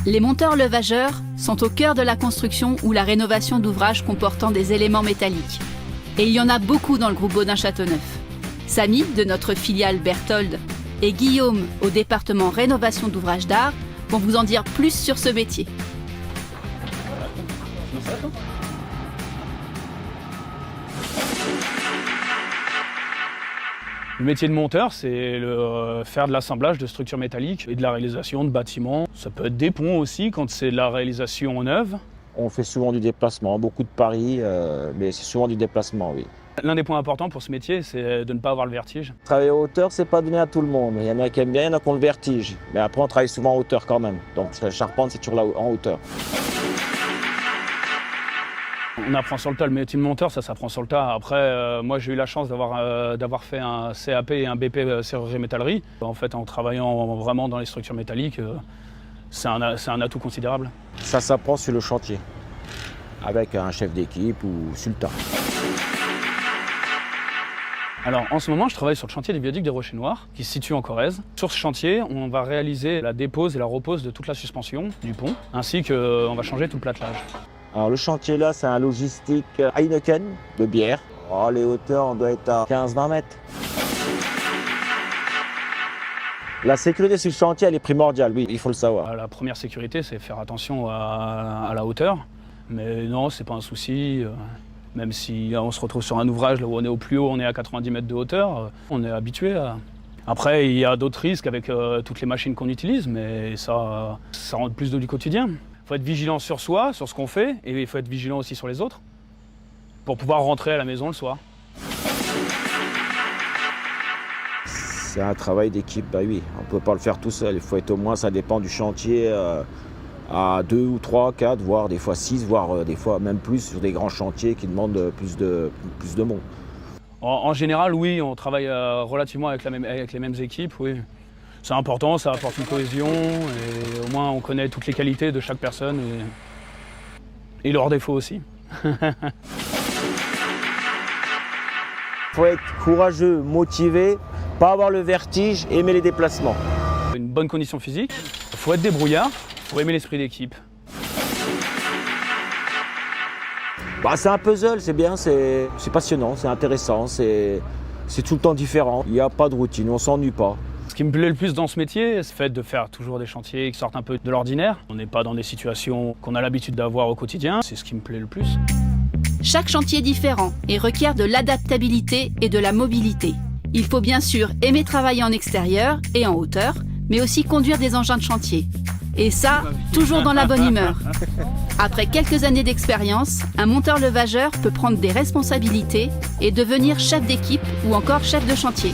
Les monteurs levageurs sont au cœur de la construction ou la rénovation d'ouvrages comportant des éléments métalliques. Et il y en a beaucoup dans le groupe Baudin-Châteauneuf. Samy, de notre filiale Berthold, et Guillaume, au département rénovation d'ouvrages d'art, vont vous en dire plus sur ce métier. Le métier de monteur, c'est faire de l'assemblage de structures métalliques et de la réalisation de bâtiments. Ça peut être des ponts aussi quand c'est de la réalisation en œuvre. On fait souvent du déplacement, beaucoup de paris, mais c'est souvent du déplacement, oui. L'un des points importants pour ce métier, c'est de ne pas avoir le vertige. Travailler en hauteur, c'est pas donné à tout le monde. Il y en a qui aiment bien, il y en a qui ont le vertige. Mais après, on travaille souvent en hauteur quand même. Donc la charpente, c'est toujours là en hauteur. On apprend sur le tas. Le métier de monteur, ça s'apprend sur le tas. Après, moi, j'ai eu la chance d'avoir fait un CAP et un BP serrurerie métallerie. En fait, en travaillant vraiment dans les structures métalliques, c'est un atout considérable. Ça s'apprend sur le chantier, avec un chef d'équipe ou sur le tas. Alors, en ce moment, je travaille sur le chantier des viaducs des Rochers Noirs, qui se situe en Corrèze. Sur ce chantier, on va réaliser la dépose et la repose de toute la suspension du pont, ainsi qu'on va changer tout le platelage. Alors le chantier là, c'est un logistique Heineken de bière. Oh, les hauteurs, on doit être à 15-20 mètres. La sécurité sur le chantier, elle est primordiale, oui, il faut le savoir. La première sécurité, c'est faire attention à la hauteur. Mais non, c'est pas un souci. Même si on se retrouve sur un ouvrage là où on est au plus haut, on est à 90 mètres de hauteur, on est habitué à... Après, il y a d'autres risques avec toutes les machines qu'on utilise, mais ça rentre plus du quotidien. Il faut être vigilant sur soi, sur ce qu'on fait, et il faut être vigilant aussi sur les autres, pour pouvoir rentrer à la maison le soir. C'est un travail d'équipe, bah oui, on ne peut pas le faire tout seul. Il faut être au moins, ça dépend du chantier, à 2 ou 3, 4, voire des fois 6, voire des fois même plus sur des grands chantiers qui demandent plus de monde. En général, oui, on travaille relativement avec les mêmes équipes, oui. C'est important, ça apporte une cohésion, et au moins on connaît toutes les qualités de chaque personne et leurs défauts aussi. Il faut être courageux, motivé, pas avoir le vertige, aimer les déplacements. Une bonne condition physique, il faut être débrouillard, il faut aimer l'esprit d'équipe. Bah, c'est un puzzle, c'est bien, c'est passionnant, c'est intéressant, c'est tout le temps différent. Il n'y a pas de routine, on ne s'ennuie pas. Ce qui me plaît le plus dans ce métier, c'est le fait de faire toujours des chantiers qui sortent un peu de l'ordinaire. On n'est pas dans des situations qu'on a l'habitude d'avoir au quotidien, c'est ce qui me plaît le plus. Chaque chantier est différent et requiert de l'adaptabilité et de la mobilité. Il faut bien sûr aimer travailler en extérieur et en hauteur, mais aussi conduire des engins de chantier. Et ça, toujours dans la bonne humeur. Après quelques années d'expérience, un monteur levageur peut prendre des responsabilités et devenir chef d'équipe ou encore chef de chantier.